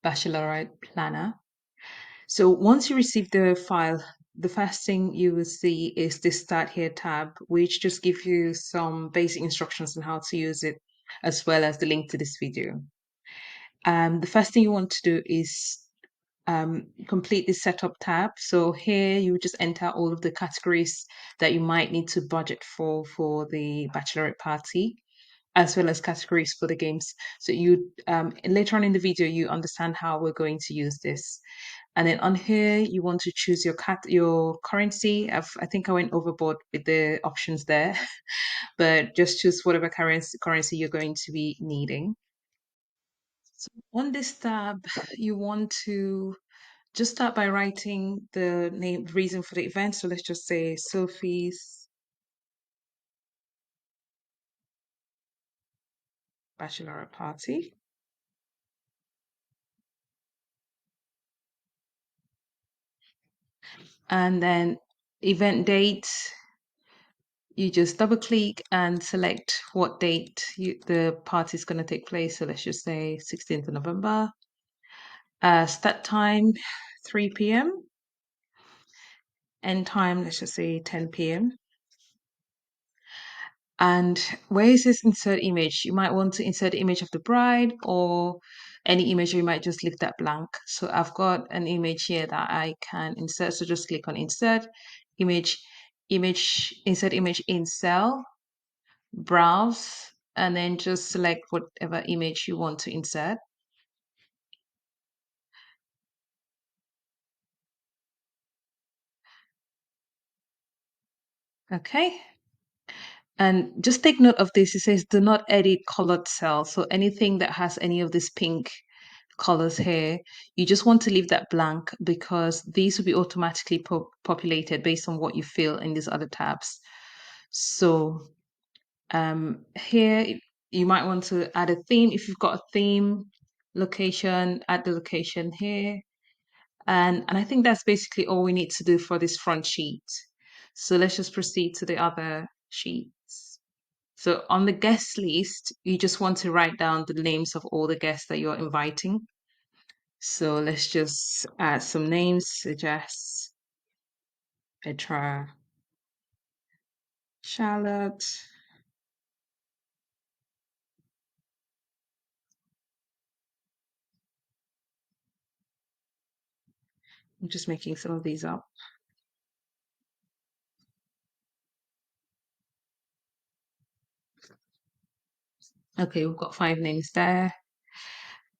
Bachelorette Planner. So once you receive the file, the first thing you will see is this Start Here tab, which just gives you some basic instructions on how to use it, as well as the link to this video. The first thing you want to do is complete the setup tab. So here you just enter all of the categories that you might need to budget for the bachelorette party, as well as categories for the games. So you later on in the video you understand how we're going to use this. And then on here you want to choose your currency. I think I went overboard with the options there, but just choose whatever currency you're going to be needing. So on this tab, you want to just start by writing the name, reason for the event. So let's just say Sophie's bachelorette party. And then event date, you just double click and select what date the party is going to take place. So let's just say 16th of November. Start time, 3 p.m. End time, let's just say 10 p.m. And where it says insert image, you might want to insert the image of the bride or any image, or you might just leave that blank. So I've got an image here that I can insert. So just click on insert image, insert image in cell, browse, and then just select whatever image you want to insert. Okay. And just take note of this. It says do not edit colored cells. So anything that has any of this pink colors here, you just want to leave that blank because these will be automatically populated based on what you fill in these other tabs. So here you might want to add a theme. If you've got a theme, location, add the location here. And I think that's basically all we need to do for this front sheet. So let's just proceed to the other sheets. So on the guest list, you just want to write down the names of all the guests that you're inviting. So let's just add some names, suggest Petra, Charlotte. I'm just making some of these up. Okay, we've got 5 names there.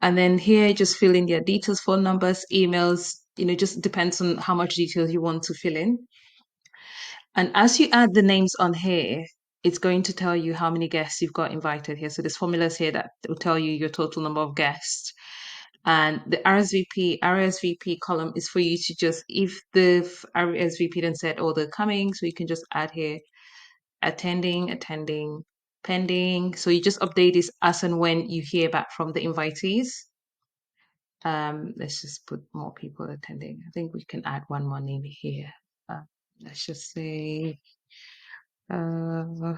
And then here, just fill in their details, phone numbers, emails, just depends on how much details you want to fill in. And as you add the names on here, it's going to tell you how many guests you've got invited here. So there's formulas here that will tell you your total number of guests. And the RSVP column is for you to just, if the RSVP then said, oh, they're coming, so you can just add here, attending, pending. So you just update this as and when you hear back from the invitees. Let's just put more people attending. I think we can add one more name here. Let's just say, okay.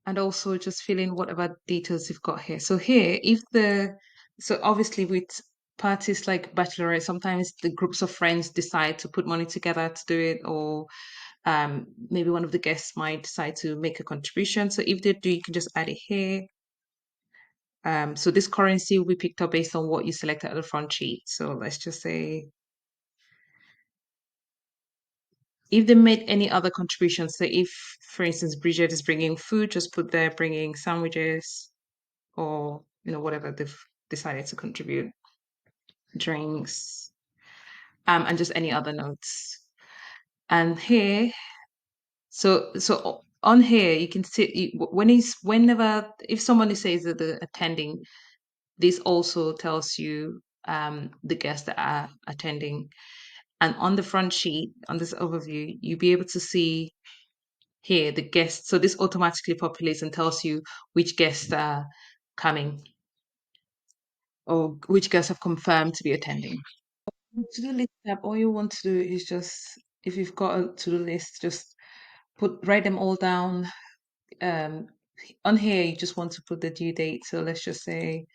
And also just fill in whatever details you've got here. So here, so obviously with parties like Bachelorette, sometimes the groups of friends decide to put money together to do it, or maybe one of the guests might decide to make a contribution. So if they do, you can just add it here. So this currency will be picked up based on what you selected at the front sheet. So let's just say if they made any other contributions, so if, for instance, Bridget is bringing food, just put there bringing sandwiches or whatever they've decided to contribute, drinks, and just any other notes. And here, so on here you can see whenever if somebody says that they're attending, this also tells you the guests that are attending. And on the front sheet, on this overview, you'll be able to see here the guests. So this automatically populates and tells you which guests are coming or which guests have confirmed to be attending. To-do list tab, all you want to do is just, if you've got a to-do list, just write them all down, On here, you just want to put the due date. So let's just say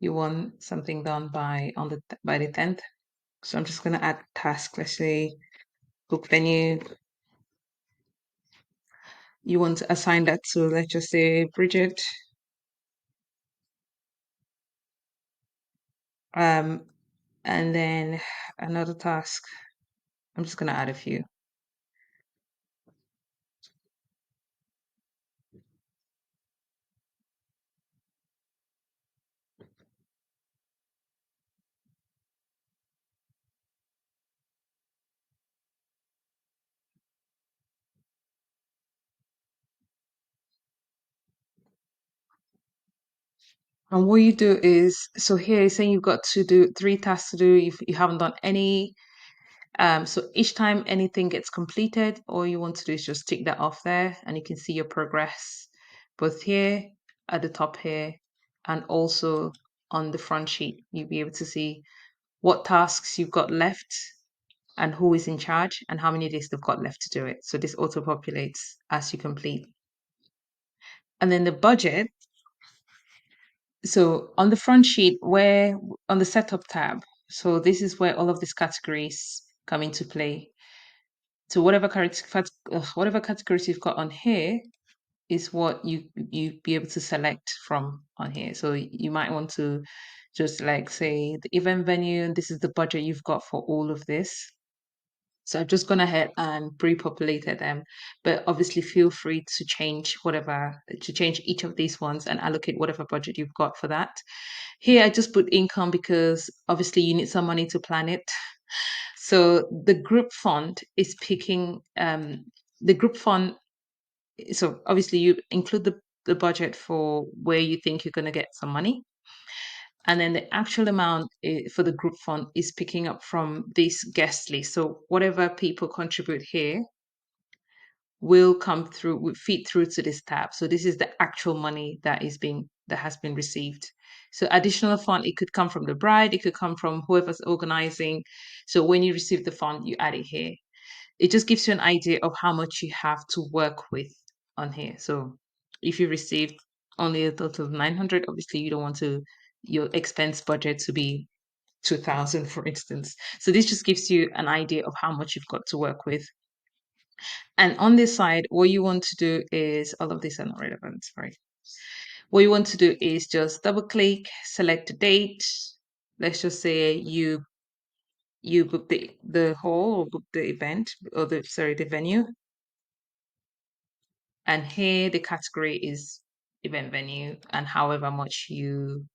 you want something done by the 10th. So I'm just gonna add task. Let's say book venue. You want to assign that to, let's just say, Bridget. Um, and then another task. I'm just gonna add a few. And what you do is, so here it's saying you've got to do 3 tasks to do. If you haven't done any, so each time anything gets completed, all you want to do is just tick that off there, and you can see your progress both here at the top here and also on the front sheet. You'll be able to see what tasks you've got left and who is in charge and how many days they've got left to do it. So this auto populates as you complete. And then the budget. So on the front sheet, where on the setup tab, so this is where all of these categories come into play. So whatever categories you've got on here is what you be able to select from on here. So you might want to just like say the event venue, and this is the budget you've got for all of this. So I've just gone ahead and pre-populated them, but obviously feel free to change each of these ones and allocate whatever budget you've got for that. Here I just put income because obviously you need some money to plan it. So the group fund is picking the group fund. So obviously you include the budget for where you think you're going to get some money. And then the actual amount for the group fund is picking up from this guest list. So whatever people contribute here will feed through to this tab. So this is the actual money that has been received. So additional fund, it could come from the bride, it could come from whoever's organizing. So when you receive the fund, you add it here. It just gives you an idea of how much you have to work with on here. So if you received only a total of 900, obviously you don't want your expense budget to be 2000, for instance. So this just gives you an idea of how much you've got to work with. And on this side, what you want to do is, all of these are not relevant, sorry. What you want to do is just double click, select the date. Let's just say you book the hall or book the event or the venue. And here the category is event venue and however much you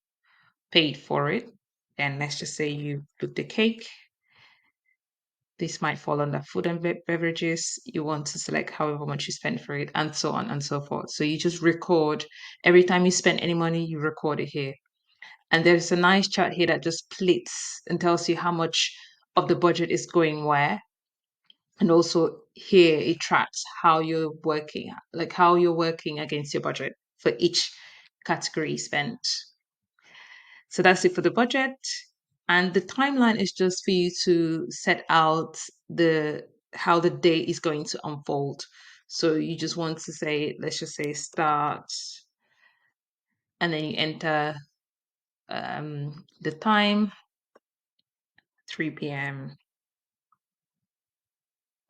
paid for it. And let's just say you book the cake. This might fall under food and beverages. You want to select however much you spend for it, and so on and so forth. So you just record every time you spend any money, you record it here. And there's a nice chart here that just splits and tells you how much of the budget is going where. And also here it tracks how you're working against your budget for each category spent. So that's it for the budget. And the timeline is just for you to set out the how the day is going to unfold. So you just want to say, let's just say start, and then you enter the time, 3 p.m.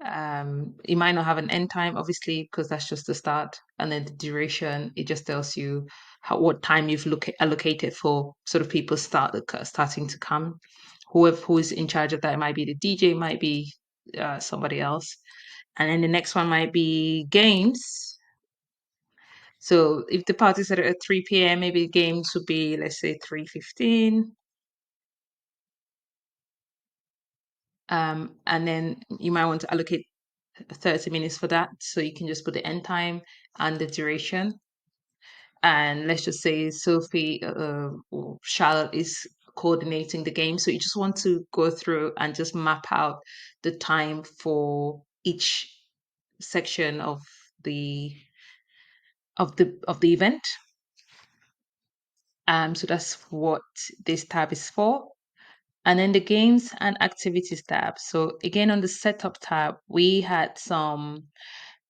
It might not have an end time, obviously, because that's just the start. And then the duration, it just tells you what time you've allocated for sort of people starting to come. Who is in charge of that, it might be the DJ, might be somebody else. And then the next one might be games. So if the party started at 3 p.m., maybe games would be, let's say, 3:15. And then you might want to allocate 30 minutes for that. So you can just put the end time and the duration. And let's just say Sophie or Charlotte is coordinating the game. So you just want to go through and just map out the time for each section the of the event. So that's what this tab is for. And then the games and activities tab. So again, on the setup tab, we had some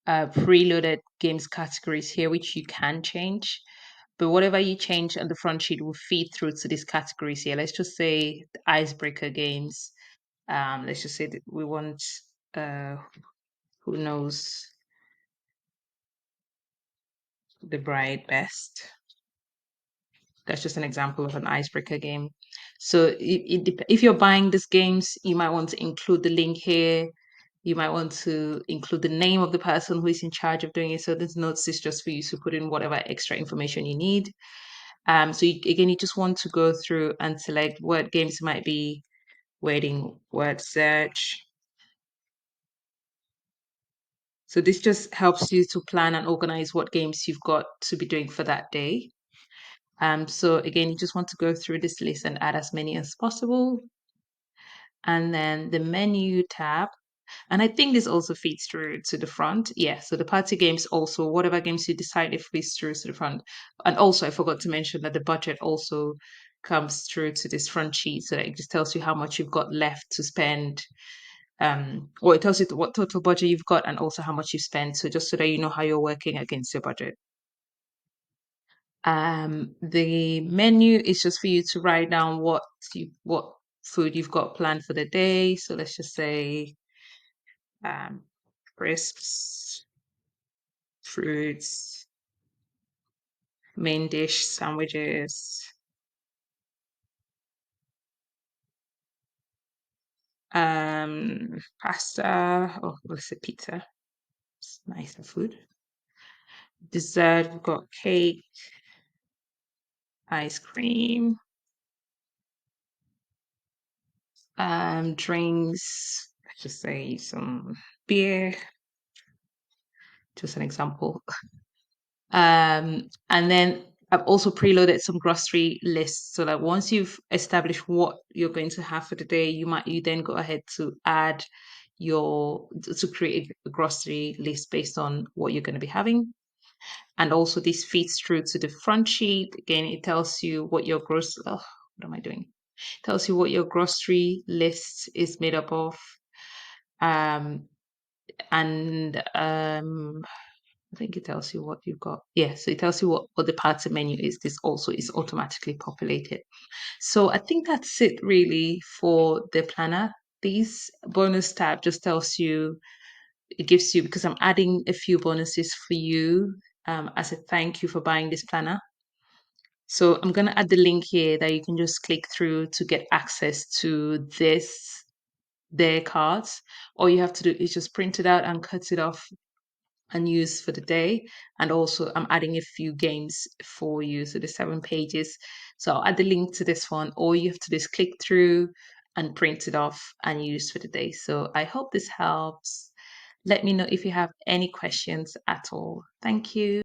preloaded games categories here, which you can change. But whatever you change on the front sheet will feed through to these categories here. Let's just say the icebreaker games. Let's just say that we want, uh, who knows the bride best. That's just an example of an icebreaker game. So if you're buying these games, you might want to include the link here. You might want to include the name of the person who is in charge of doing it. So this notes is just for you to put in whatever extra information you need. So again, you just want to go through and select what games might be, wedding, word search. So this just helps you to plan and organize what games you've got to be doing for that day. So again, you just want to go through this list and add as many as possible. And then the menu tab. And I think this also feeds through to the front. Yeah, so the party games also, whatever games you decide, it feeds through to the front. And also, I forgot to mention that the budget also comes through to this front sheet. So that it just tells you how much you've got left to spend. Or it tells you what total budget you've got and also how much you spend. So just so that you know how you're working against your budget. The menu is just for you to write down what food you've got planned for the day. So let's just say um, crisps, fruits, main dish, sandwiches, pasta. Oh, let's say pizza. It's nicer food. Dessert, we've got cake, ice cream, drinks. Let's just say some beer. Just an example. And then I've also preloaded some grocery lists so that once you've established what you're going to have for the day, you then go ahead to add to create a grocery list based on what you're going to be having. And also this feeds through to the front sheet. Again, it tells you what your what am I doing? It tells you what your grocery list is made up of. Um, and I think it tells you what you've got. Yeah, so it tells you what the party menu is. This also is automatically populated. So I think that's it really for the planner. This bonus tab just tells you, it gives you, because I'm adding a few bonuses for you as a thank you for buying this planner. So I'm going to add the link here that you can just click through to get access to their cards. All you have to do is just print it out and cut it off and use for the day. And also I'm adding a few games for you. So there's 7 pages. So I'll add the link to this one. All you have to do is click through and print it off and use for the day. So I hope this helps. Let me know if you have any questions at all. Thank you.